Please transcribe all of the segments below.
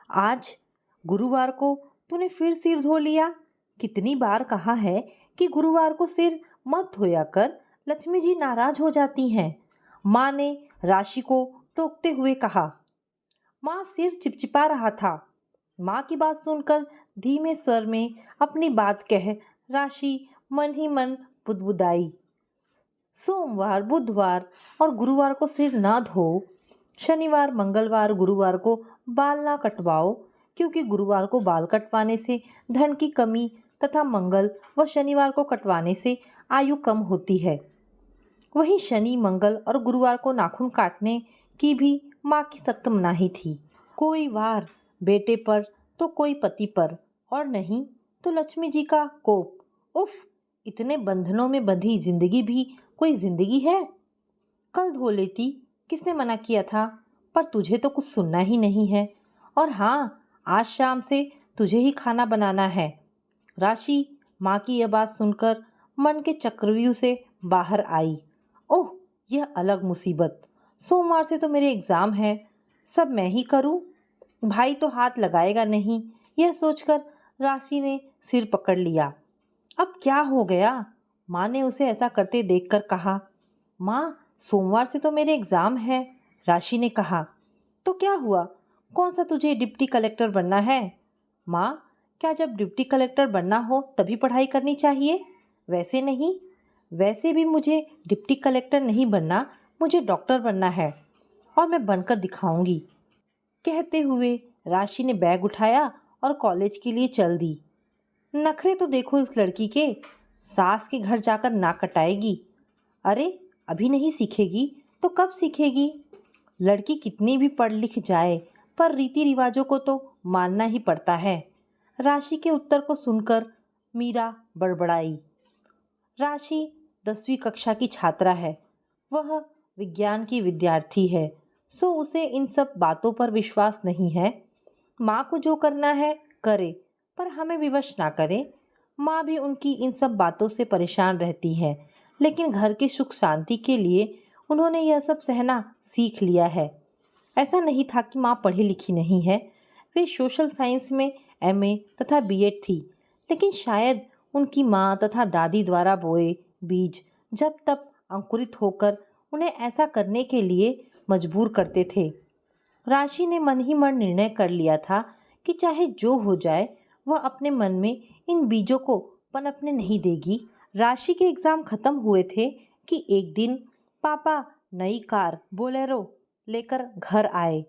आज गुरुवार को तूने फिर सिर धो लिया। कितनी बार कहा है कि गुरुवार को सिर मत धोया कर, लक्ष्मी जी नाराज हो जाती हैं। माँ ने राशि को टोकते हुए कहा। माँ सिर चिपचिपा रहा था। माँ की बात सुनकर धीमे स्वर में अपनी बात कह राशि मन ही मन बुदबुदाई। सोमवार, बुधवार और गुरुवार को सिर ना धो। शनिवार, मंगलवार, गुरुवार को बाल ना कटवाओ, क्योंकि गुरुवार को बाल कटवाने से धन की कमी तथा मंगल व शनिवार को कटवाने से आयु कम होती है। वहीं शनि, मंगल और गुरुवार को नाखून काटने की भी माँ की सख्त मनाही थी। कोई वार बेटे पर तो कोई पति पर, और नहीं तो लक्ष्मी जी का कोप। उफ, इतने बंधनों में बंधी जिंदगी भी कोई जिंदगी है। कल धो लेती, किसने मना किया था, पर तुझे तो कुछ सुनना ही नहीं है। और हाँ, आज शाम से तुझे ही खाना बनाना है। राशि माँ की यह बात सुनकर मन के चक्रव्यूह से बाहर आई। ओह, यह अलग मुसीबत। सोमवार से तो मेरे एग्ज़ाम है, सब मैं ही करूँ। भाई तो हाथ लगाएगा नहीं। यह सोचकर राशि ने सिर पकड़ लिया। अब क्या हो गया? माँ ने उसे ऐसा करते देखकर कहा। माँ, सोमवार से तो मेरे एग्ज़ाम है, राशि ने कहा। तो क्या हुआ? कौन सा तुझे डिप्टी कलेक्टर बनना है? माँ, क्या जब डिप्टी कलेक्टर बनना हो तभी पढ़ाई करनी चाहिए? वैसे नहीं। वैसे भी मुझे डिप्टी कलेक्टर नहीं बनना, मुझे डॉक्टर बनना है, और मैं बनकर दिखाऊंगी। कहते हुए राशि ने बैग उठाया और कॉलेज के लिए चल दी। नखरे तो देखो इस लड़की के, सास के घर जाकर नाक कटाएगी। अरे, अभी नहीं सीखेगी तो कब सीखेगी? लड़की कितनी भी पढ़ लिख जाए, पर रीति रिवाजों को तो मानना ही पड़ता है। राशि के उत्तर को सुनकर मीरा बड़बड़ाई। राशि 10वीं कक्षा की छात्रा है। वह विज्ञान की विद्यार्थी है, सो उसे इन सब बातों पर विश्वास नहीं है। माँ को जो करना है करे, पर हमें विवश ना करे। माँ भी उनकी इन सब बातों से परेशान रहती है, लेकिन घर की सुख शांति के लिए उन्होंने यह सब सहना सीख लिया है। ऐसा नहीं था कि माँ पढ़ी लिखी नहीं है। वे सोशल साइंस में एमए तथा बीएड थी, लेकिन शायद उनकी माँ तथा दादी द्वारा बोए बीज जब तब अंकुरित होकर उन्हें ऐसा करने के लिए मजबूर करते थे। राशि ने मन ही मन निर्णय कर लिया था कि चाहे जो हो जाए, वह अपने मन में इन बीजों को पनपने नहीं देगी। राशि के एग्ज़ाम खत्म हुए थे कि एक दिन पापा नई कार बोलेरो लेकर घर आए।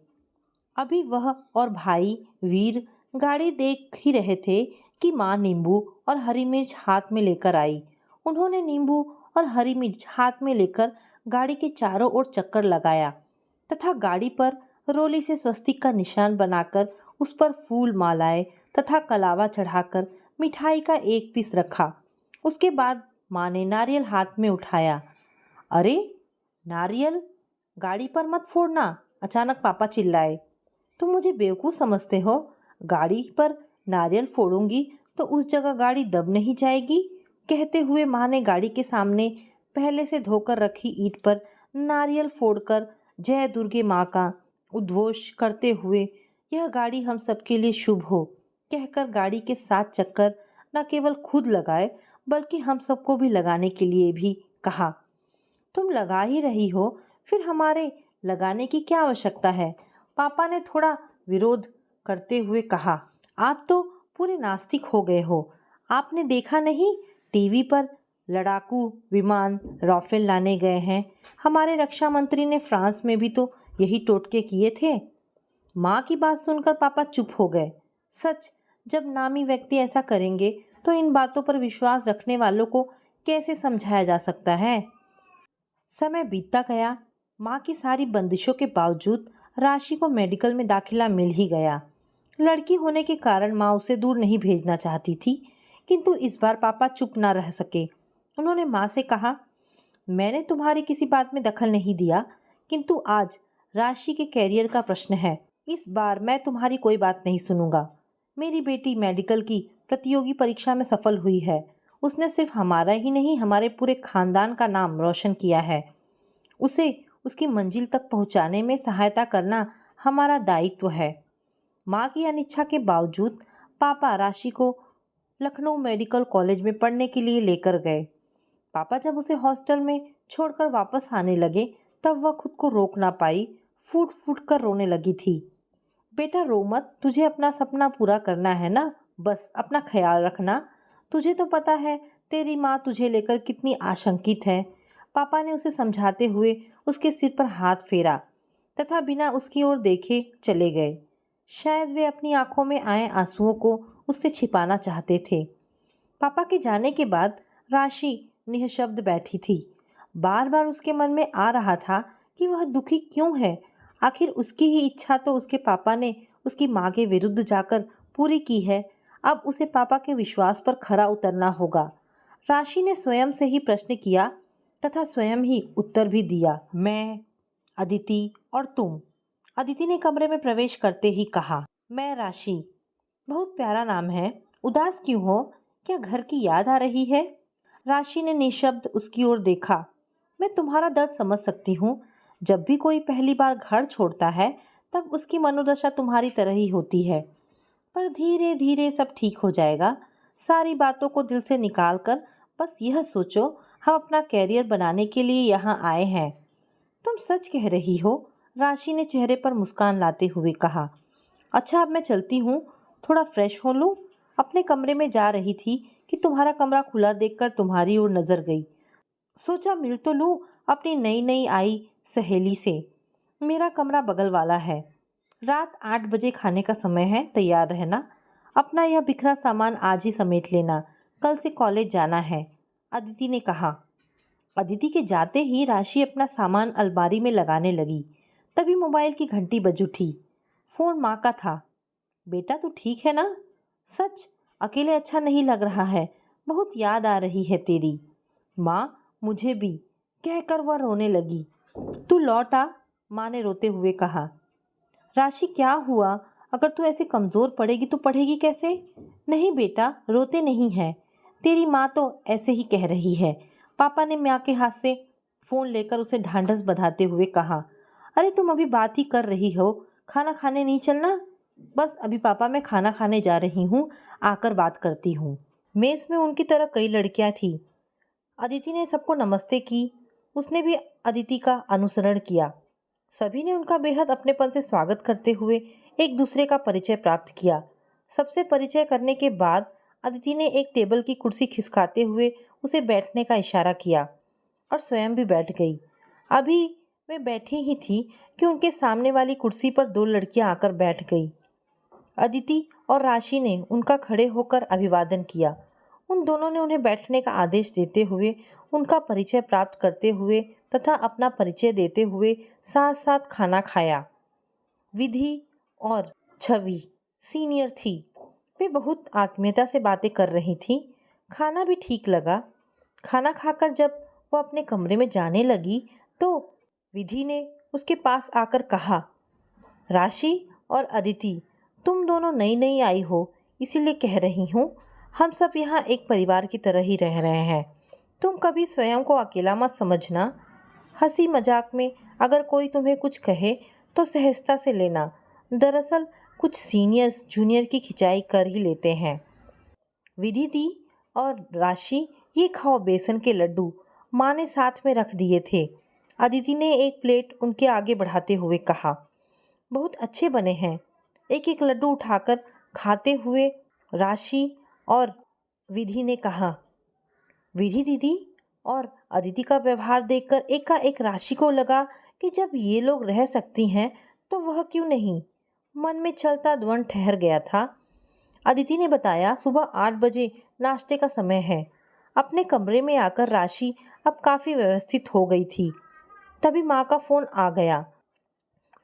अभी वह और भाई वीर गाड़ी देख ही रहे थे कि माँ नींबू और हरी मिर्च हाथ में लेकर आई। उन्होंने नींबू और हरी मिर्च हाथ में लेकर गाड़ी के चारों ओर चक्कर लगाया तथा गाड़ी पर रोली से स्वस्तिक का निशान बनाकर उस पर फूल मालाएं तथा कलावा चढ़ाकर मिठाई का एक पीस रखा। उसके बाद माँ ने नारियल हाथ में उठाया। अरे, नारियल गाड़ी पर मत फोड़ना, अचानक पापा चिल्लाए। तुम मुझे बेवकूफ़ समझते हो? गाड़ी पर नारियल फोड़ूंगी तो उस जगह गाड़ी दब नहीं जाएगी? कहते हुए माँ ने गाड़ी के सामने पहले से धोकर रखी ईंट पर नारियल फोड़कर जय दुर्गे माँ का उद्घोष करते हुए, यह गाड़ी हम सबके लिए शुभ हो कहकर गाड़ी के 7 चक्कर न केवल खुद लगाए, बल्कि हम सबको भी लगाने के लिए भी कहा। तुम लगा ही रही हो, फिर हमारे लगाने की क्या आवश्यकता है? पापा ने थोड़ा विरोध करते हुए कहा। आप तो पूरे नास्तिक हो गए हो। आपने देखा नहीं, टीवी पर लड़ाकू विमान राफेल लाने गए हैं। हमारे रक्षा मंत्री ने फ्रांस में भी तो यही टोटके किए थे। माँ की बात सुनकर पापा चुप हो गए। सच, जब नामी व्यक्ति ऐसा करेंगे तो इन बातों पर विश्वास रखने वालों को कैसे समझाया जा सकता है? समय बीतता गया। माँ की सारी बंदिशों के बावजूद राशि को मेडिकल में दाखिला मिल ही गया। लड़की होने के कारण माँ उसे दूर नहीं भेजना चाहती थी, किंतु इस बार पापा चुप ना रह सके। उन्होंने माँ से कहा, मैंने तुम्हारी किसी बात में दखल नहीं दिया, किंतु आज राशि के कैरियर का प्रश्न है। इस बार मैं तुम्हारी कोई बात नहीं सुनूंगा। मेरी बेटी मेडिकल की प्रतियोगी परीक्षा में सफल हुई है। उसने सिर्फ हमारा ही नहीं, हमारे पूरे खानदान का नाम रोशन किया है। उसे उसकी मंजिल तक पहुंचाने में सहायता करना हमारा दायित्व है। माँ की अनिच्छा के बावजूद पापा राशि को लखनऊ मेडिकल कॉलेज में पढ़ने के लिए लेकर गए। पापा जब उसे हॉस्टल में छोड़कर वापस आने लगे तब वह खुद को रोक ना पाई, फूट फूट कर रोने लगी थी। बेटा रो मत, तुझे अपना सपना पूरा करना है ना, बस अपना ख्याल रखना। तुझे तो पता है तेरी माँ तुझे लेकर कितनी आशंकित है। पापा ने उसे समझाते हुए उसके सिर पर हाथ फेरा तथा बिना उसकी ओर देखे चले गए। शायद वे अपनी आंखों में आए आंसुओं को उससे छिपाना चाहते थे। पापा के जाने के बाद राशि निःशब्द बैठी थी। बार बार उसके मन में आ रहा था कि वह दुखी क्यों है। आखिर उसकी ही इच्छा तो उसके पापा ने उसकी माँ के विरुद्ध जाकर पूरी की है। अब उसे पापा के विश्वास पर खरा उतरना होगा। राशि ने स्वयं से ही प्रश्न किया तथा स्वयं ही उत्तर भी दिया। मैं, अदिति और तुम। अदिति ने कमरे में प्रवेश करते ही कहा, मैं राशि। बहुत प्यारा नाम है। उदास क्यों हो? क्या घर की याद आ रही है? राशि ने निशब्द उसकी ओर देखा। मैं तुम्हारा दर्द समझ सकती हूँ। जब भी कोई पहली बार घर छोड़ता है तब उसकी मनोदशा तुम्हारी तरह ही होती है, पर धीरे धीरे सब ठीक हो जाएगा। सारी बातों को दिल से निकाल कर बस यह सोचो, हम अपना कैरियर बनाने के लिए यहाँ आए हैं। तुम सच कह रही हो, राशि ने चेहरे पर मुस्कान लाते हुए कहा। अच्छा अब मैं चलती हूँ, थोड़ा फ्रेश हो लूँ। अपने कमरे में जा रही थी कि तुम्हारा कमरा खुला देखकर तुम्हारी ओर नजर गई। सोचा मिल तो लूँ अपनी नई नई आई सहेली से। मेरा कमरा बगल वाला है। रात 8 बजे खाने का समय है, तैयार रहना। अपना यह बिखरा सामान आज ही समेट लेना, कल से कॉलेज जाना है, अदिति ने कहा। अदिति के जाते ही राशि अपना सामान अलमारी में लगाने लगी। तभी मोबाइल की घंटी बज उठी। फोन माँ का था। बेटा तू ठीक है ना? सच अकेले अच्छा नहीं लग रहा है, बहुत याद आ रही है तेरी। माँ मुझे भी, कहकर वह रोने लगी। तू लौट आ, माँ ने रोते हुए कहा। राशि क्या हुआ? अगर तू ऐसे कमज़ोर पड़ेगी तो पढ़ेगी कैसे? नहीं बेटा रोते नहीं है, तेरी माँ तो ऐसे ही कह रही है, पापा ने माँ के हाथ से फ़ोन लेकर उसे ढांढस बंधाते हुए कहा। अरे तुम अभी बात ही कर रही हो, खाना खाने नहीं चलना? बस अभी पापा मैं खाना खाने जा रही हूँ, आकर बात करती हूँ। मेस में उनकी तरह कई लड़कियाँ थीं। अदिति ने सबको नमस्ते की। उसने भी अदिति का अनुसरण किया। सभी ने उनका बेहद अपनेपन से स्वागत करते हुए एक दूसरे का परिचय प्राप्त किया। सबसे परिचय करने के बाद अदिति ने एक टेबल की कुर्सी खिसकाते हुए उसे बैठने का इशारा किया और स्वयं भी बैठ गई। अभी वे बैठी ही थी कि उनके सामने वाली कुर्सी पर 2 लड़कियां आकर बैठ गई। अदिति और राशि ने उनका खड़े होकर अभिवादन किया। उन दोनों ने उन्हें बैठने का आदेश देते हुए उनका परिचय प्राप्त करते हुए तथा अपना परिचय देते हुए साथ साथ खाना खाया। विधि और छवि सीनियर थी। वे बहुत आत्मीयता से बातें कर रही थी। खाना भी ठीक लगा। खाना खाकर जब वो अपने कमरे में जाने लगी तो विधि ने उसके पास आकर कहा, राशि और अदिति तुम दोनों नई नई आई हो, इसीलिए कह रही हूँ, हम सब यहाँ एक परिवार की तरह ही रह रहे हैं। तुम कभी स्वयं को अकेला मत समझना। हंसी मजाक में अगर कोई तुम्हें कुछ कहे तो सहजता से लेना। दरअसल कुछ सीनियर्स जूनियर की खिंचाई कर ही लेते हैं। विधि दी और राशि ये खाओ बेसन के लड्डू, माँ ने साथ में रख दिए थे। अदिति ने एक प्लेट उनके आगे बढ़ाते हुए कहा, बहुत अच्छे बने हैं। एक एक लड्डू उठाकर खाते हुए राशि और विधि ने कहा। विधि दीदी और अदिति का व्यवहार देखकर एकाएक राशि को लगा कि जब ये लोग रह सकती हैं तो वह क्यों नहीं। मन में चलता द्वंद ठहर गया था। अदिति ने बताया, सुबह 8 बजे नाश्ते का समय है। अपने कमरे में आकर राशि अब काफ़ी व्यवस्थित हो गई थी। तभी माँ का फ़ोन आ गया।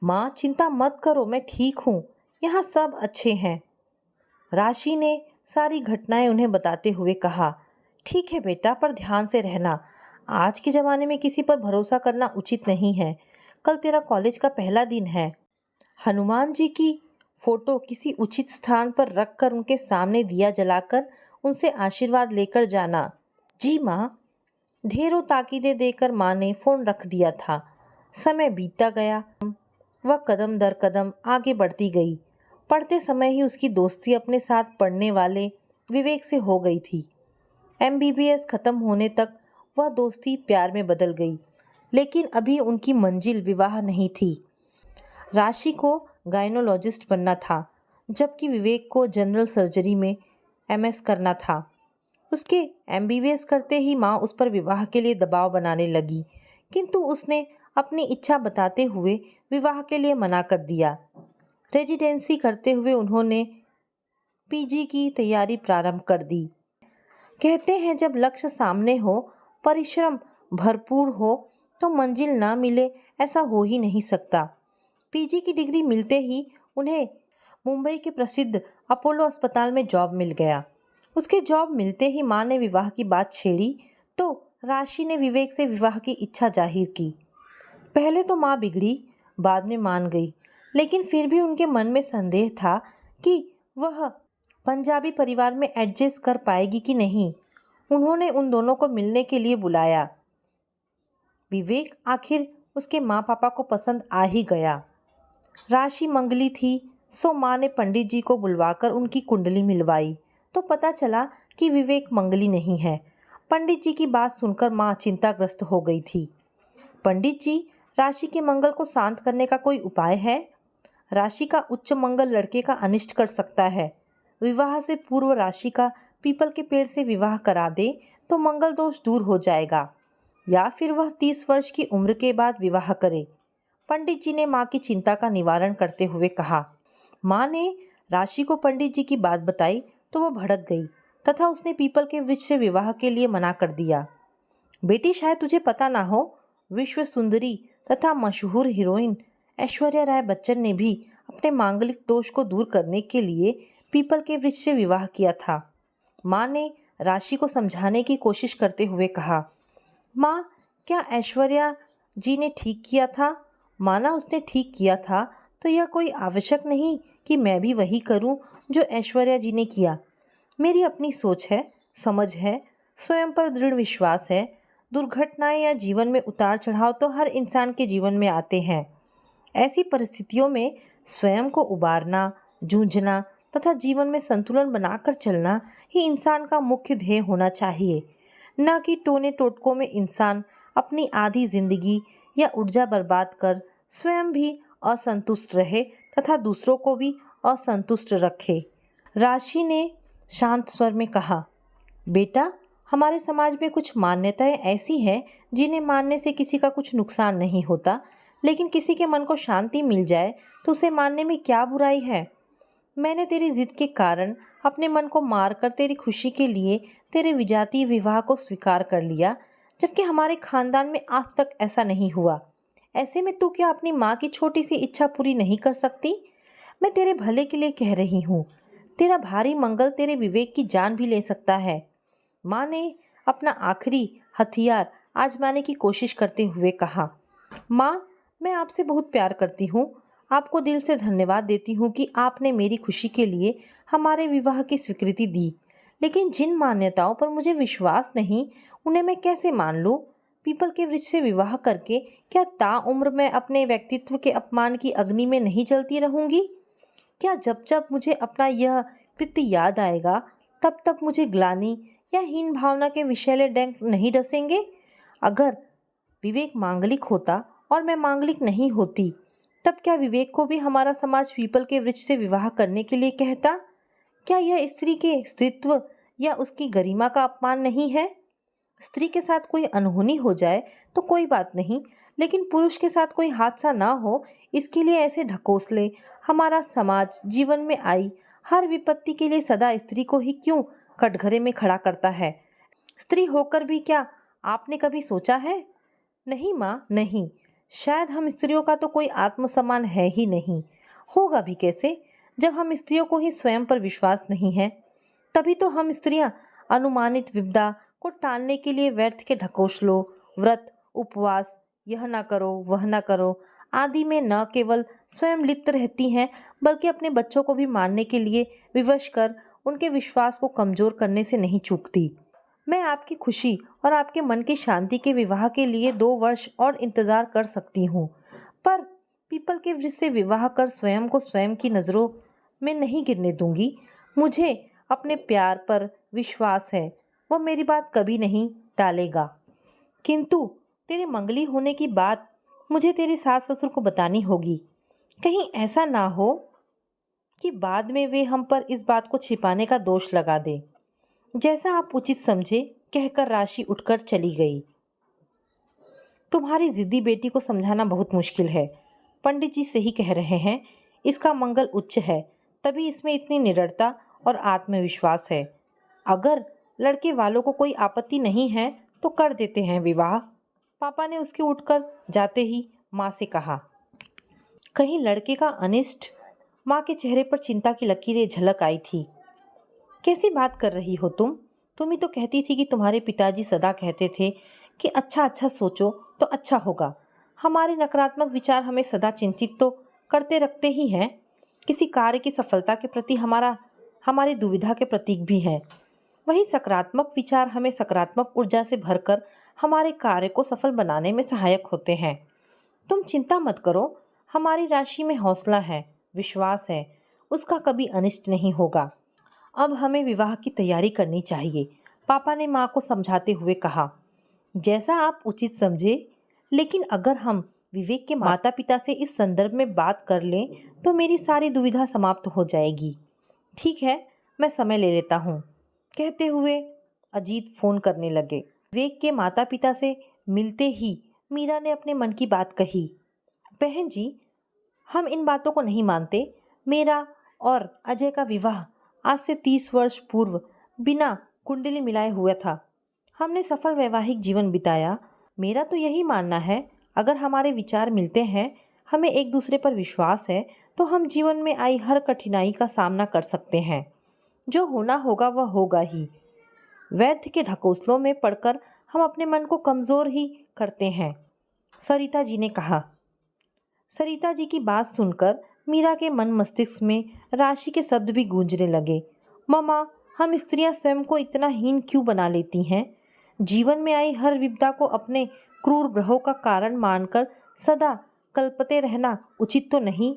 माँ चिंता मत करो, मैं ठीक हूँ, यहाँ सब अच्छे हैं। राशि ने सारी घटनाएं उन्हें बताते हुए कहा, ठीक है बेटा, पर ध्यान से रहना। आज के ज़माने में किसी पर भरोसा करना उचित नहीं है। कल तेरा कॉलेज का पहला दिन है। हनुमान जी की फोटो किसी उचित स्थान पर रखकर उनके सामने दिया जलाकर उनसे आशीर्वाद लेकर जाना। जी माँ। ढेरों ताकीदें देकर माँ ने फ़ोन रख दिया था। समय बीतता गया। वह कदम दर कदम आगे बढ़ती गई। पढ़ते समय ही उसकी दोस्ती अपने साथ पढ़ने वाले विवेक से हो गई थी। एमबीबीएस खत्म होने तक वह दोस्ती प्यार में बदल गई, लेकिन अभी उनकी मंजिल विवाह नहीं थी। राशि को गायनोलॉजिस्ट बनना था, जबकि विवेक को जनरल सर्जरी में एमएस करना था। उसके एमबीबीएस करते ही माँ उस पर विवाह के लिए दबाव बनाने लगी, किंतु उसने अपनी इच्छा बताते हुए विवाह के लिए मना कर दिया। रेजिडेंसी करते हुए उन्होंने पीजी की तैयारी प्रारंभ कर दी। कहते हैं जब लक्ष्य सामने हो, परिश्रम भरपूर हो तो मंजिल ना मिले ऐसा हो ही नहीं सकता। पीजी की डिग्री मिलते ही उन्हें मुंबई के प्रसिद्ध अपोलो अस्पताल में जॉब मिल गया। उसके जॉब मिलते ही माँ ने विवाह की बात छेड़ी तो राशि ने विवेक से विवाह की इच्छा जाहिर की। पहले तो माँ बिगड़ी, बाद में मान गई, लेकिन फिर भी उनके मन में संदेह था कि वह पंजाबी परिवार में एडजस्ट कर पाएगी कि नहीं। उन्होंने उन दोनों को मिलने के लिए बुलाया। विवेक आखिर उसके माँ पापा को पसंद आ ही गया। राशि मंगली थी, सो माँ ने पंडित जी को बुलवाकर उनकी कुंडली मिलवाई तो पता चला कि विवेक मंगली नहीं है। पंडित जी की बात सुनकर माँ चिंताग्रस्त हो गई थी। पंडित जी, राशि के मंगल को शांत करने का कोई उपाय है? राशि का उच्च मंगल लड़के का अनिष्ट कर सकता है। विवाह से पूर्व राशि का पीपल के पेड़ से विवाह करा दे तो मंगल दोष दूर हो जाएगा, या फिर वह 30 वर्ष की उम्र के बाद विवाह करे। पंडित जी ने माँ की चिंता का निवारण करते हुए कहा। माँ ने राशि को पंडित जी की बात बताई तो वह भड़क गई तथा उसने पीपल के वृक्ष से विवाह के लिए मना कर दिया। बेटी, शायद तुझे पता ना हो, विश्व सुंदरी तथा मशहूर हीरोइन ऐश्वर्या राय बच्चन ने भी अपने मांगलिक दोष को दूर करने के लिए पीपल के वृक्ष से विवाह किया था। माँ ने राशि को समझाने की कोशिश करते हुए कहा। माँ, क्या ऐश्वर्या जी ने ठीक किया था? माना उसने ठीक किया था तो यह कोई आवश्यक नहीं कि मैं भी वही करूं जो ऐश्वर्या जी ने किया। मेरी अपनी सोच है, समझ है, स्वयं पर दृढ़ विश्वास है। दुर्घटनाएं या जीवन में उतार चढ़ाव तो हर इंसान के जीवन में आते हैं। ऐसी परिस्थितियों में स्वयं को उबारना, जूझना तथा जीवन में संतुलन बनाकर चलना ही इंसान का मुख्य ध्येय होना चाहिए, न कि टोने टोटकों में इंसान अपनी आधी जिंदगी या ऊर्जा बर्बाद कर स्वयं भी असंतुष्ट रहे तथा दूसरों को भी असंतुष्ट रखे। राशि ने शांत स्वर में कहा। बेटा, हमारे समाज में कुछ मान्यताएं ऐसी हैं जिन्हें मानने से किसी का कुछ नुकसान नहीं होता, लेकिन किसी के मन को शांति मिल जाए तो उसे मानने में क्या बुराई है। मैंने तेरी जिद के कारण अपने मन को मारकर तेरी खुशी के लिए तेरे विजातीय विवाह को स्वीकार कर लिया, जबकि हमारे खानदान में आज तक ऐसा नहीं हुआ। ऐसे में तू क्या अपनी माँ की छोटी सी इच्छा पूरी नहीं कर सकती? मैं तेरे भले के लिए कह रही हूँ। तेरा भारी मंगल तेरे विवेक की जान भी ले सकता है। माँ ने अपना आखिरी हथियार आजमाने की कोशिश करते हुए कहा। माँ, मैं आपसे बहुत प्यार करती हूँ। आपको दिल से धन्यवाद देती हूँ कि आपने मेरी खुशी के लिए हमारे विवाह की स्वीकृति दी, लेकिन जिन मान्यताओं पर मुझे विश्वास नहीं उन्हें मैं कैसे मान लूँ? पीपल के वृक्ष से विवाह करके क्या ताउम्र मैं अपने व्यक्तित्व के अपमान की अग्नि में नहीं जलती रहूँगी? क्या जब जब मुझे अपना यह कृत्य याद आएगा तब तब मुझे ग्लानि या हीन भावना के विषैले डंक नहीं डसेंगे? अगर विवेक मांगलिक होता और मैं मांगलिक नहीं होती, तब क्या विवेक को भी हमारा समाज पीपल के वृक्ष से विवाह करने के लिए कहता? क्या यह स्त्री के स्त्रीत्व या उसकी गरिमा का अपमान नहीं है? स्त्री के साथ कोई अनहोनी हो जाए तो कोई बात नहीं, लेकिन पुरुष के साथ कोई हादसा ना हो इसके लिए ऐसे ढकोसले हमारा समाज जीवन में आई हर विपत्ति के लिए सदा स्त्री को ही क्यों कटघरे में खड़ा करता है? स्त्री होकर भी क्या आपने कभी सोचा है? नहीं माँ, नहीं। शायद हम स्त्रियों का तो कोई आत्मसम्मान है ही नहीं। होगा भी कैसे जब हम स्त्रियों को ही स्वयं पर विश्वास नहीं है। तभी तो हम स्त्रियां अनुमानित विपदा को टालने के लिए व्यर्थ के ढकोसलों, व्रत, उपवास, यह ना करो वह ना करो आदि में न केवल स्वयं लिप्त रहती हैं, बल्कि अपने बच्चों को भी मारने के लिए विवश कर उनके विश्वास को कमजोर करने से नहीं चूकती। मैं आपकी खुशी और आपके मन की शांति के विवाह के लिए 2 वर्ष और इंतजार कर सकती हूँ, पर पीपल के वृक्ष से विवाह कर स्वयं को स्वयं की नज़रों मैं नहीं गिरने दूंगी। मुझे अपने प्यार पर विश्वास है, वो मेरी बात कभी नहीं टालेगा। किंतु तेरे मंगली होने की बात मुझे तेरे सास ससुर को बतानी होगी। कहीं ऐसा ना हो कि बाद में वे हम पर इस बात को छिपाने का दोष लगा दे। जैसा आप उचित समझे, कहकर राशि उठकर चली गई। तुम्हारी जिद्दी बेटी को समझाना बहुत मुश्किल है। पंडित जी सही कह रहे हैं, इसका मंगल उच्च है, तभी इसमें इतनी निडरता और आत्मविश्वास है। अगर लड़के वालों को कोई आपत्ति नहीं है तो कर देते हैं विवाह। पापा ने उसके उठकर जाते ही माँ से कहा। कहीं लड़के का अनिष्ट? माँ के चेहरे पर चिंता की लकीरें झलक आई थी। कैसी बात कर रही हो तुम? तुम ही तो कहती थी कि तुम्हारे पिताजी सदा कहते थे कि अच्छा अच्छा सोचो तो अच्छा होगा। हमारे नकारात्मक विचार हमें सदा चिंतित तो करते रखते ही हैं। किसी कार्य की सफलता के प्रति हमारी दुविधा के प्रतीक भी हैं। वही सकारात्मक विचार हमें सकारात्मक ऊर्जा से भरकर हमारे कार्य को सफल बनाने में सहायक होते हैं। तुम चिंता मत करो, हमारी राशि में हौसला है, विश्वास है, उसका कभी अनिष्ट नहीं होगा। अब हमें विवाह की तैयारी करनी चाहिए, पापा ने माँ को समझाते हुए कहा। जैसा आप उचित समझे, लेकिन अगर हम विवेक के माता पिता से इस संदर्भ में बात कर लें तो मेरी सारी दुविधा समाप्त हो जाएगी। ठीक है, मैं समय ले लेता हूँ, कहते हुए अजीत फोन करने लगे। विवेक के माता पिता से मिलते ही मीरा ने अपने मन की बात कही। बहन जी, हम इन बातों को नहीं मानते। मेरा और अजय का विवाह आज से 30 वर्ष पूर्व बिना कुंडली मिलाए हुआ था। हमने सफल वैवाहिक जीवन बिताया। मेरा तो यही मानना है, अगर हमारे विचार मिलते हैं, हमें एक दूसरे पर विश्वास है, तो हम जीवन में आई हर कठिनाई का सामना कर सकते हैं। जो होना होगा वह होगा ही। वैद्य के ढकोसलों में पड़कर हम अपने मन को कमज़ोर ही करते हैं, सरिता जी ने कहा। सरिता जी की बात सुनकर मीरा के मन मस्तिष्क में राशि के शब्द भी गूंजने लगे। मम्मा, हम स्त्रियां स्वयं को इतना हीन क्यों बना लेती हैं? जीवन में आई हर विपदा को अपने क्रूर ग्रहों का कारण मानकर सदा कल्पते रहना उचित तो नहीं।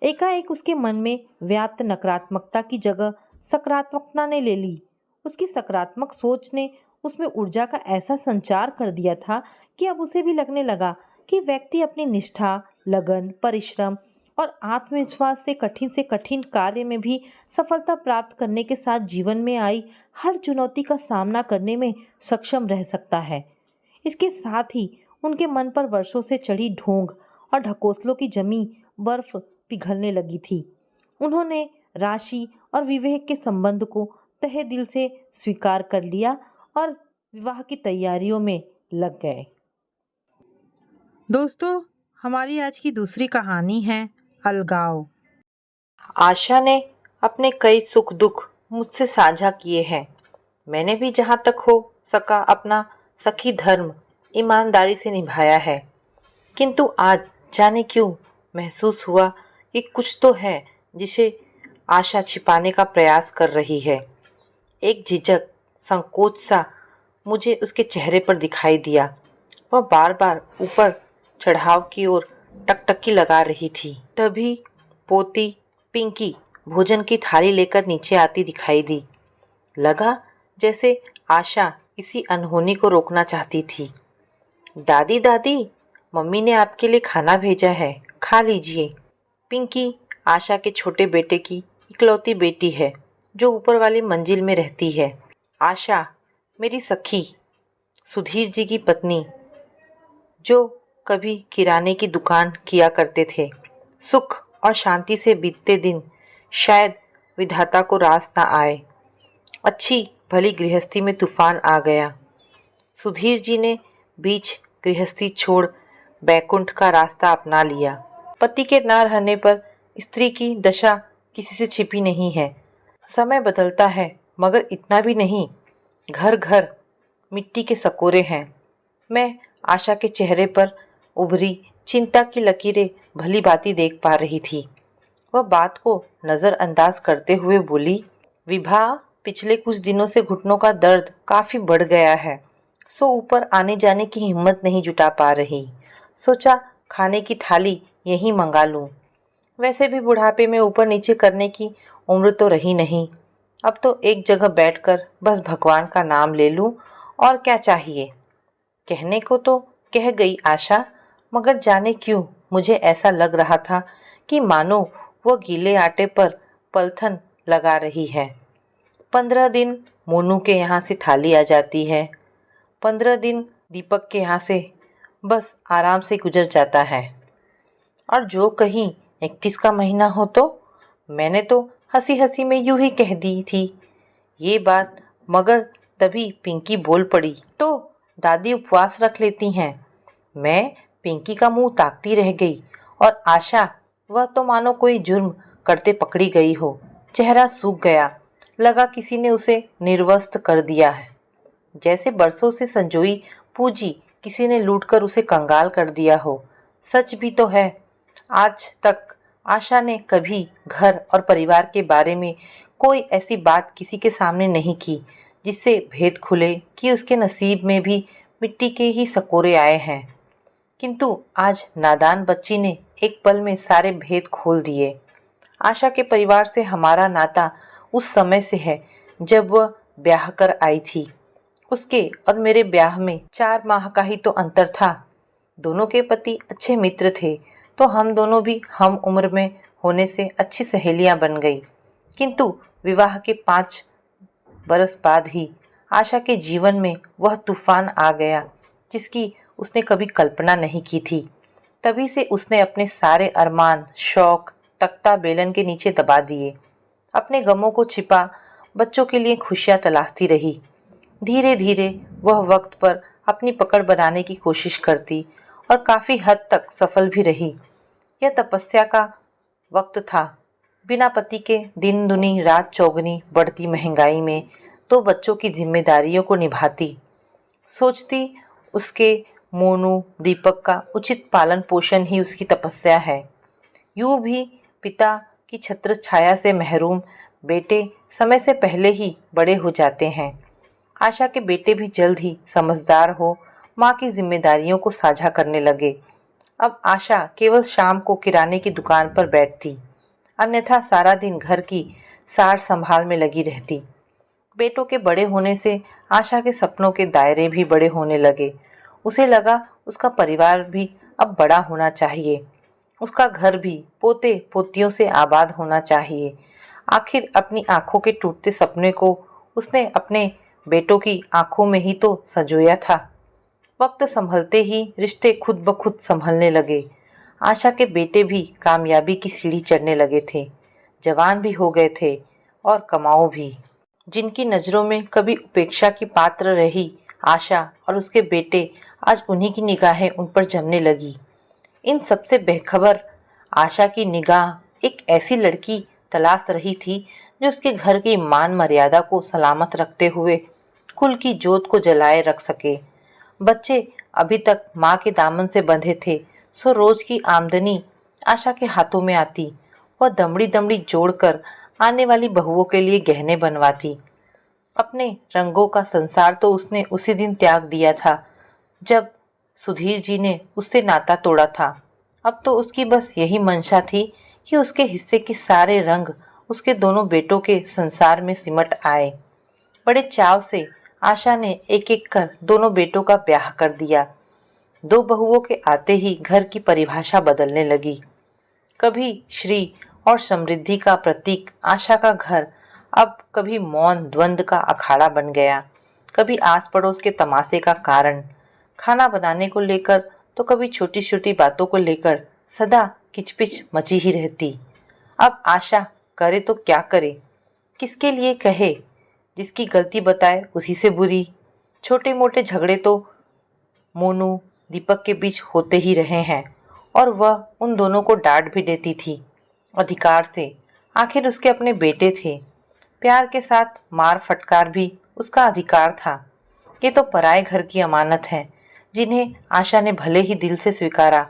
एकाएक उसके मन में व्याप्त नकारात्मकता की जगह सकारात्मकता ने ले ली। उसकी सकारात्मक सोच ने उसमें ऊर्जा का ऐसा संचार कर दिया था कि अब उसे भी लगने लगा कि व्यक्ति अपनी निष्ठा, लगन, परिश्रम और आत्मविश्वास से कठिन कार्य में भी सफलता प्राप्त करने के साथ जीवन में आई हर चुनौती का सामना करने में सक्षम रह सकता है। इसके साथ ही उनके मन पर वर्षों से चढ़ी ढोंग और ढकोसलों की जमी बर्फ पिघलने लगी थी। उन्होंने राशि और विवेक के संबंध को तहे दिल से स्वीकार कर लिया और विवाह की तैयारियों में लग गए। दोस्तों, हमारी आज की दूसरी कहानी है अलगाव। आशा ने अपने कई सुख दुख मुझसे साझा किए हैं। मैंने भी जहाँ तक हो सका अपना सखी धर्म ईमानदारी से निभाया है, किंतु आज जाने क्यों महसूस हुआ कि कुछ तो है जिसे आशा छिपाने का प्रयास कर रही है। एक झिझक, संकोच सा मुझे उसके चेहरे पर दिखाई दिया। वह बार बार ऊपर चढ़ाव की ओर टकटकी लगा रही थी। तभी पोती पिंकी भोजन की थाली लेकर नीचे आती दिखाई दी। लगा जैसे आशा इसी अनहोनी को रोकना चाहती थी। दादी दादी, मम्मी ने आपके लिए खाना भेजा है, खा लीजिए। पिंकी आशा के छोटे बेटे की इकलौती बेटी है जो ऊपर वाली मंजिल में रहती है। आशा मेरी सखी, सुधीर जी की पत्नी, जो कभी किराने की दुकान किया करते थे। सुख और शांति से बीतते दिन शायद विधाता को रास ना आए। अच्छी भली गृहस्थी में तूफान आ गया। सुधीर जी ने बीच गृहस्थी छोड़ बैकुंठ का रास्ता अपना लिया। पति के ना रहने पर स्त्री की दशा किसी से छिपी नहीं है। समय बदलता है मगर इतना भी नहीं। घर घर मिट्टी के सकोरे हैं। मैं आशा के चेहरे पर उभरी चिंता की लकीरें भली भांति देख पा रही थी। वह बात को नज़रअंदाज करते हुए बोली, विभा, पिछले कुछ दिनों से घुटनों का दर्द काफ़ी बढ़ गया है, सो ऊपर आने जाने की हिम्मत नहीं जुटा पा रही। सोचा खाने की थाली यहीं मंगा लूं। वैसे भी बुढ़ापे में ऊपर नीचे करने की उम्र तो रही नहीं। अब तो एक जगह बैठकर बस भगवान का नाम ले लूं, और क्या चाहिए। कहने को तो कह गई आशा, मगर जाने क्यों मुझे ऐसा लग रहा था कि मानो वो गीले आटे पर पलथन लगा रही है। 15 दिन मोनू के यहाँ से थाली आ जाती है, 15 दिन दीपक के यहाँ से बस आराम से गुजर जाता है। और जो कहीं 31 का महीना हो तो मैंने तो हंसी हंसी में यूं ही कह दी थी ये बात, मगर तभी पिंकी बोल पड़ी, तो दादी उपवास रख लेती हैं। मैं पिंकी का मुंह ताकती रह गई, और आशा, वह तो मानो कोई जुर्म करते पकड़ी गई हो। चेहरा सूख गया, लगा किसी ने उसे निर्वस्त्र कर दिया है, जैसे बरसों से संजोई पूंजी किसी ने लूटकर उसे कंगाल कर दिया हो। सच भी तो है। आज तक आशा ने कभी घर और परिवार के बारे में कोई ऐसी बात किसी के सामने नहीं की जिससे भेद खुले कि उसके नसीब में भी मिट्टी के ही सकोरे आए हैं। किंतु आज नादान बच्ची ने एक पल में सारे भेद खोल दिए। आशा के परिवार से हमारा नाता उस समय से है जब वह ब्याह कर आई थी। उसके और मेरे ब्याह में 4 माह का ही तो अंतर था। दोनों के पति अच्छे मित्र थे, तो हम दोनों भी हम उम्र में होने से अच्छी सहेलियां बन गई। किंतु विवाह के 5 बरस बाद ही आशा के जीवन में वह तूफान आ गया जिसकी उसने कभी कल्पना नहीं की थी। तभी से उसने अपने सारे अरमान, शौक तख्ता बेलन के नीचे दबा दिए। अपने गमों को छिपा बच्चों के लिए खुशियां तलाशती रही। धीरे धीरे वह वक्त पर अपनी पकड़ बनाने की कोशिश करती और काफ़ी हद तक सफल भी रही। यह तपस्या का वक्त था। बिना पति के दिन दुनी रात चौगनी बढ़ती महंगाई में 2 बच्चों की जिम्मेदारियों को निभाती। सोचती उसके मोनू दीपक का उचित पालन पोषण ही उसकी तपस्या है। यूं भी पिता की छत्र छाया से महरूम बेटे समय से पहले ही बड़े हो जाते हैं। आशा के बेटे भी जल्द ही समझदार हो माँ की जिम्मेदारियों को साझा करने लगे। अब आशा केवल शाम को किराने की दुकान पर बैठती, अन्यथा सारा दिन घर की सार संभाल में लगी रहती। बेटों के बड़े होने से आशा के सपनों के दायरे भी बड़े होने लगे। उसे लगा उसका परिवार भी अब बड़ा होना चाहिए, उसका घर भी पोते पोतियों से आबाद होना चाहिए। आखिर अपनी आंखों के टूटते सपने को उसने अपने बेटों की आंखों में ही तो संजोया था। वक्त संभलते ही रिश्ते खुद ब खुद संभलने लगे। आशा के बेटे भी कामयाबी की सीढ़ी चढ़ने लगे थे, जवान भी हो गए थे और कमाऊ भी। जिनकी नज़रों में कभी उपेक्षा की पात्र रही आशा और उसके बेटे, आज उन्हीं की निगाहें उन पर जमने लगी। इन सबसे बेखबर आशा की निगाह एक ऐसी लड़की तलाश रही थी जो उसके घर की मान मर्यादा को सलामत रखते हुए कुल की जोत को जलाए रख सके। बच्चे अभी तक माँ के दामन से बंधे थे, सो रोज की आमदनी आशा के हाथों में आती। वह दमड़ी दमड़ी जोड़कर आने वाली बहुओं के लिए गहने बनवाती। अपने रंगों का संसार तो उसने उसी दिन त्याग दिया था जब सुधीर जी ने उससे नाता तोड़ा था। अब तो उसकी बस यही मंशा थी कि उसके हिस्से के सारे रंग उसके दोनों बेटों के संसार में सिमट आए। बड़े चाव से आशा ने एक एक कर दोनों बेटों का ब्याह कर दिया। 2 बहुओं के आते ही घर की परिभाषा बदलने लगी। कभी श्री और समृद्धि का प्रतीक आशा का घर अब कभी मौन द्वंद्व का अखाड़ा बन गया, कभी आस पड़ोस के तमाशे का कारण। खाना बनाने को लेकर तो कभी छोटी छोटी बातों को लेकर सदा किचपिच मची ही रहती। अब आशा करे तो क्या करे, किसके लिए कहे, जिसकी गलती बताए उसी से बुरी। छोटे मोटे झगड़े तो मोनू दीपक के बीच होते ही रहे हैं, और वह उन दोनों को डांट भी देती थी अधिकार से। आखिर उसके अपने बेटे थे। प्यार के साथ मार फटकार भी उसका अधिकार था। ये तो पराए घर की अमानत है जिन्हें आशा ने भले ही दिल से स्वीकारा,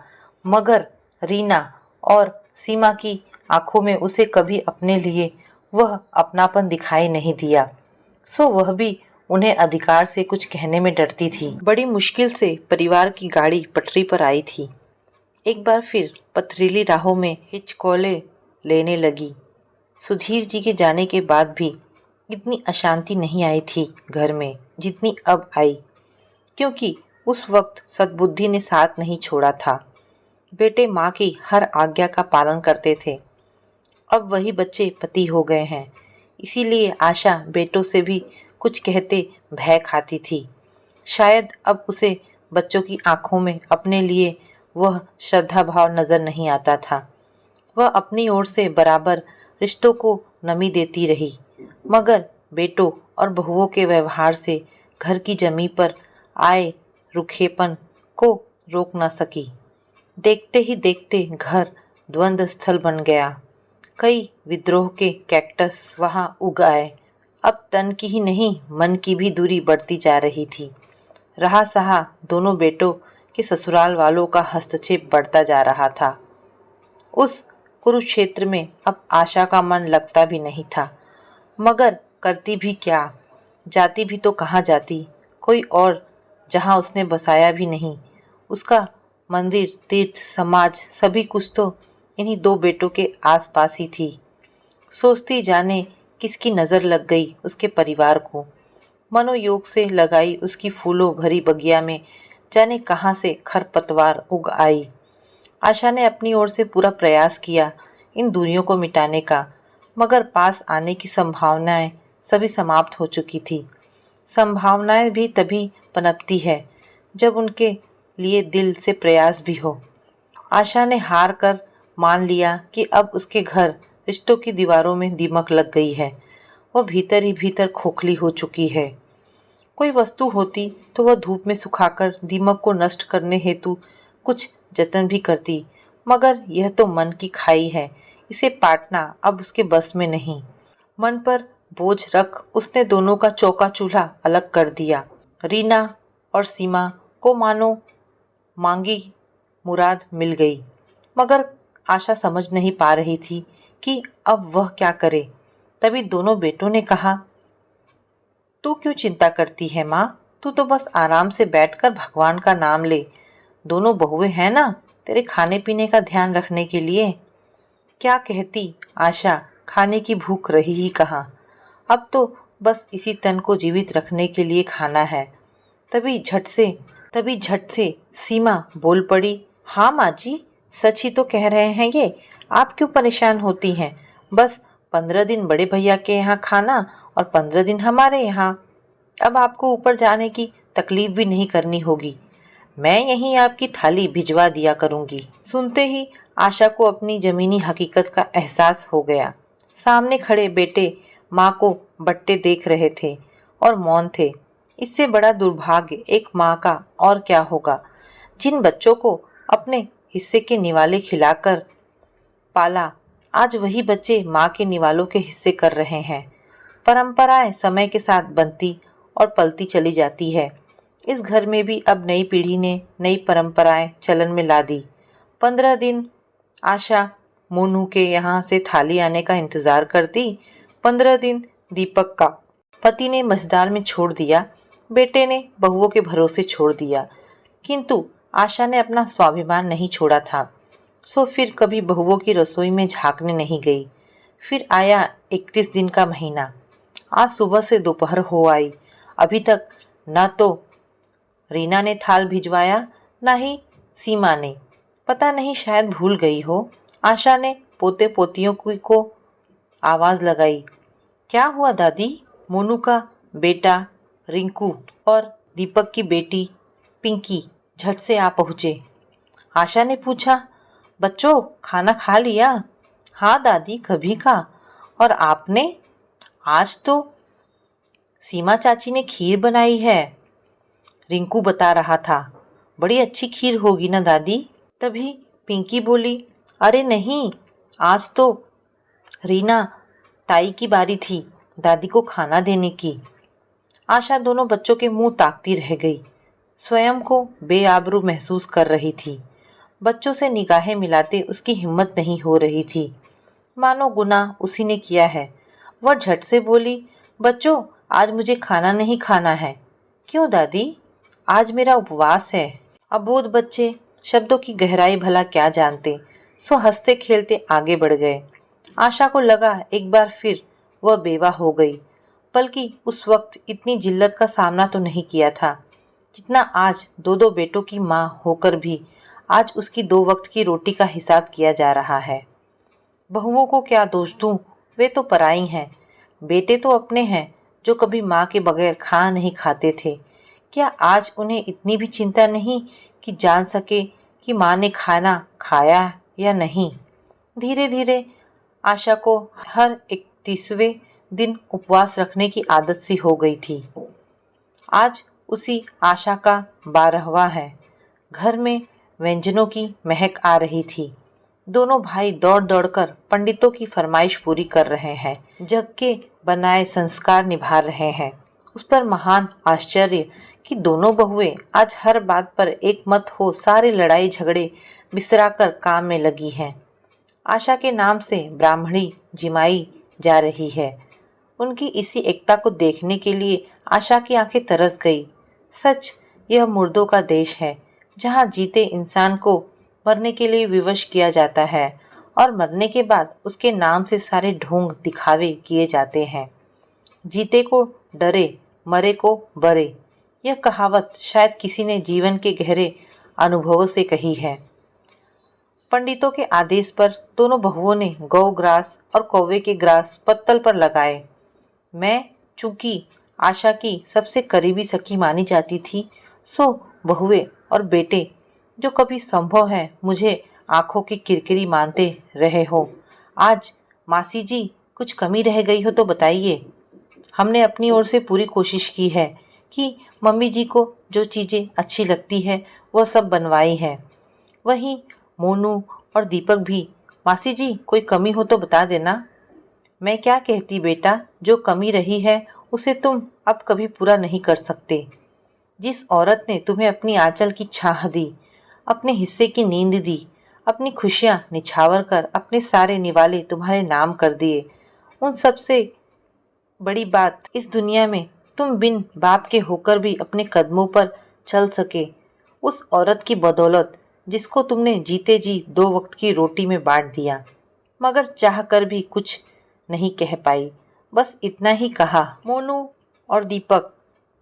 मगर रीना और सीमा की आंखों में उसे कभी अपने लिए वह अपनापन दिखाई नहीं दिया, सो वह भी उन्हें अधिकार से कुछ कहने में डरती थी। बड़ी मुश्किल से परिवार की गाड़ी पटरी पर आई थी। एक बार फिर पथरीली राहों में हिचकोले लेने लगी। सुधीर जी के जाने के बाद भी इतनी अशांति नहीं आई थी घर में जितनी अब आई, क्योंकि उस वक्त सद्बुद्धि ने साथ नहीं छोड़ा था। बेटे माँ की हर आज्ञा का पालन करते थे। अब वही बच्चे पति हो गए हैं, इसीलिए आशा बेटों से भी कुछ कहते भय खाती थी। शायद अब उसे बच्चों की आंखों में अपने लिए वह श्रद्धा भाव नजर नहीं आता था। वह अपनी ओर से बराबर रिश्तों को नमी देती रही, मगर बेटों और बहुओं के व्यवहार से घर की जमी पर आए रुखेपन को रोक न सकी। देखते ही देखते घर द्वंद्व स्थल बन गया। कई विद्रोह के कैक्टस वहां उग आए। अब तन की ही नहीं मन की भी दूरी बढ़ती जा रही थी। रहा सहा दोनों बेटों के ससुराल वालों का हस्तक्षेप बढ़ता जा रहा था। उस कुरुक्षेत्र में अब आशा का मन लगता भी नहीं था, मगर करती भी क्या, जाती भी तो कहाँ जाती, कोई और जहाँ उसने बसाया भी नहीं। उसका मंदिर तीर्थ समाज सभी कुछ तो इन्हीं दो बेटों के आसपास ही थी। सोचती जाने किसकी नज़र लग गई उसके परिवार को। मनोयोग से लगाई उसकी फूलों भरी बगिया में जाने कहाँ से खरपतवार उग आई। आशा ने अपनी ओर से पूरा प्रयास किया इन दूरियों को मिटाने का, मगर पास आने की संभावनाएं सभी समाप्त हो चुकी थी। संभावनाएं भी तभी पनपती है जब उनके लिए दिल से प्रयास भी हो। आशा ने हार कर मान लिया कि अब उसके घर रिश्तों की दीवारों में दीमक लग गई है। वह भीतर ही भीतर खोखली हो चुकी है। कोई वस्तु होती तो वह धूप में सुखाकर दीमक को नष्ट करने हेतु कुछ जतन भी करती, मगर यह तो मन की खाई है, इसे पाटना अब उसके बस में नहीं। मन पर बोझ रख उसने दोनों का चौका चूल्हा अलग कर दिया। रीना और सीमा को मानो मांगी मुराद मिल गई, मगर आशा समझ नहीं पा रही थी कि अब वह क्या करे। तभी दोनों बेटों ने कहा, तू क्यों चिंता करती है माँ, तू तो बस आराम से बैठकर भगवान का नाम ले। दोनों बहुएं हैं ना तेरे खाने पीने का ध्यान रखने के लिए। क्या कहती आशा, खाने की भूख रही ही कहाँ, अब तो बस इसी तन को जीवित रखने के लिए खाना है। तभी झट से सीमा बोल पड़ी, हाँ माँ जी, सच ही तो कह रहे हैं ये, आप क्यों परेशान होती हैं। बस 15 दिन बड़े भैया के यहाँ खाना और 15 दिन हमारे यहाँ। अब आपको ऊपर जाने की तकलीफ भी नहीं करनी होगी, मैं यहीं आपकी थाली भिजवा दिया करूँगी। सुनते ही आशा को अपनी जमीनी हकीकत का एहसास हो गया। सामने खड़े बेटे माँ को बट्टे देख रहे थे और मौन थे। इससे बड़ा दुर्भाग्य एक माँ का और क्या होगा, जिन बच्चों को अपने हिस्से के निवाले खिलाकर पाला, आज वही बच्चे माँ के निवालों के हिस्से कर रहे हैं। परंपराएं समय के साथ बनती और पलती चली जाती है। इस घर में भी अब नई पीढ़ी ने नई परंपराएं चलन में ला दी। 15 दिन आशा मोनू के यहाँ से थाली आने का इंतजार करती। 15 दिन दीपक का पति ने मझदार में छोड़ दिया, बेटे ने बहुओं के भरोसे छोड़ दिया, किंतु आशा ने अपना स्वाभिमान नहीं छोड़ा था। सो फिर कभी बहुओं की रसोई में झांकने नहीं गई। फिर आया 31 दिन का महीना। आज सुबह से दोपहर हो आई, अभी तक न तो रीना ने थाल भिजवाया, न ही सीमा ने। पता नहीं, शायद भूल गई हो। आशा ने पोते पोतियों को आवाज़ लगाई, क्या हुआ दादी। मोनू का बेटा रिंकू और दीपक की बेटी पिंकी झट से आ पहुँचे। आशा ने पूछा, बच्चों खाना खा लिया। हाँ दादी, कभी का। और आपने? आज तो सीमा चाची ने खीर बनाई है, रिंकू बता रहा था। बड़ी अच्छी खीर होगी ना दादी। तभी पिंकी बोली, अरे नहीं, आज तो रीना ताई की बारी थी दादी को खाना देने की। आशा दोनों बच्चों के मुंह ताकती रह गई। स्वयं को बेआबरू महसूस कर रही थी। बच्चों से निगाहें मिलाते उसकी हिम्मत नहीं हो रही थी, मानो गुनाह उसी ने किया है। वह झट से बोली, बच्चों आज मुझे खाना नहीं खाना है। क्यों दादी? आज मेरा उपवास है। अबोध बच्चे शब्दों की गहराई भला क्या जानते, सो हंसते खेलते आगे बढ़ गए। आशा को लगा एक बार फिर वह बेवा हो गई, बल्कि उस वक्त इतनी जिल्लत का सामना तो नहीं किया था जितना आज दो दो बेटों की माँ होकर भी आज उसकी 2 वक्त की रोटी का हिसाब किया जा रहा है। बहुओं को क्या दोष दूं, वे तो पराई हैं। बेटे तो अपने हैं जो कभी माँ के बगैर खाना नहीं खाते थे। क्या आज उन्हें इतनी भी चिंता नहीं कि जान सके कि माँ ने खाना खाया या नहीं। धीरे धीरे आशा को हर 31वें दिन उपवास रखने की आदत सी हो गई थी। आज उसी आशा का 12वां है। घर में व्यंजनों की महक आ रही थी। दोनों भाई दौड़ दौड़कर पंडितों की फरमाइश पूरी कर रहे हैं, जग के बनाए संस्कार निभा रहे हैं। उस पर महान आश्चर्य कि दोनों बहुएं आज हर बात पर एक मत हो सारे लड़ाई झगड़े बिसराकर काम में लगी हैं। आशा के नाम से ब्राह्मणी जिमाई जा रही है। उनकी इसी एकता को देखने के लिए आशा की आंखें तरस गई। सच, यह मुर्दों का देश है, जहाँ जीते इंसान को मरने के लिए विवश किया जाता है और मरने के बाद उसके नाम से सारे ढोंग दिखावे किए जाते हैं। जीते को डरे, मरे को बरे, यह कहावत शायद किसी ने जीवन के गहरे अनुभवों से कही है। पंडितों के आदेश पर दोनों बहुओं ने गौ ग्रास और कौवे के ग्रास पत्तल पर लगाए। मैं चूंकि आशा की सबसे करीबी सखी मानी जाती थी, सो बहुए और बेटे जो कभी संभव है मुझे आंखों की किरकिरी मानते रहे हो, आज मासी जी कुछ कमी रह गई हो तो बताइए। हमने अपनी ओर से पूरी कोशिश की है कि मम्मी जी को जो चीज़ें अच्छी लगती है वह सब बनवाई है। वहीं मोनू और दीपक भी, मासी जी कोई कमी हो तो बता देना। मैं क्या कहती बेटा, जो कमी रही है उसे तुम अब कभी पूरा नहीं कर सकते। जिस औरत ने तुम्हें अपनी आंचल की छाह दी, अपने हिस्से की नींद दी, अपनी खुशियां निछावर कर अपने सारे निवाले तुम्हारे नाम कर दिए, उन सबसे बड़ी बात इस दुनिया में तुम बिन बाप के होकर भी अपने कदमों पर चल सके, उस औरत की बदौलत जिसको तुमने जीते जी 2 वक्त की रोटी में बांट दिया, मगर चाह कर भी कुछ नहीं कह पाई। बस इतना ही कहा, मोनू और दीपक,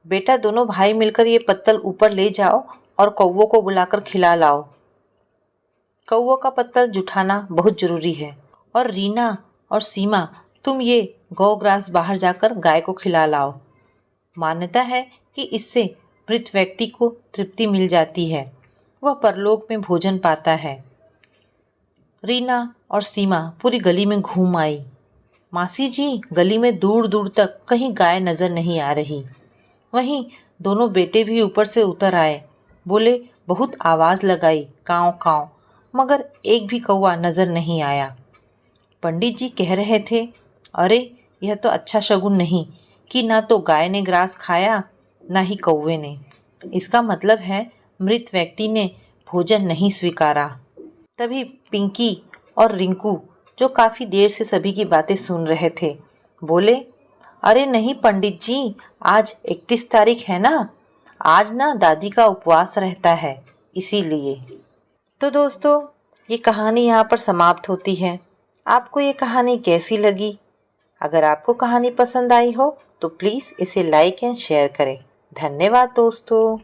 बेटा दोनों भाई मिलकर ये पत्तल ऊपर ले जाओ और कौवों को बुलाकर खिला लाओ। कौवों का पत्तल जुटाना बहुत जरूरी है। और रीना और सीमा, तुम ये गौ ग्रास बाहर जाकर गाय को खिला लाओ। मान्यता है कि इससे मृत व्यक्ति को तृप्ति मिल जाती है, वह परलोक में भोजन पाता है। रीना और सीमा पूरी गली में घूम आई। मासी जी, गली में दूर दूर तक कहीं गाय नजर नहीं आ रही। वहीं दोनों बेटे भी ऊपर से उतर आए। बोले, बहुत आवाज़ लगाई, काँव काँव, मगर एक भी कौवा नजर नहीं आया। पंडित जी कह रहे थे, अरे यह तो अच्छा शगुन नहीं कि ना तो गाय ने ग्रास खाया ना ही कौवे ने। इसका मतलब है मृत व्यक्ति ने भोजन नहीं स्वीकारा। तभी पिंकी और रिंकू, जो काफ़ी देर से सभी की बातें सुन रहे थे, बोले, अरे नहीं पंडित जी, आज 31 तारीख है ना, आज ना दादी का उपवास रहता है, इसीलिए। तो दोस्तों, ये कहानी यहाँ पर समाप्त होती है। आपको ये कहानी कैसी लगी? अगर आपको कहानी पसंद आई हो तो प्लीज़ इसे लाइक एंड शेयर करें। धन्यवाद दोस्तों।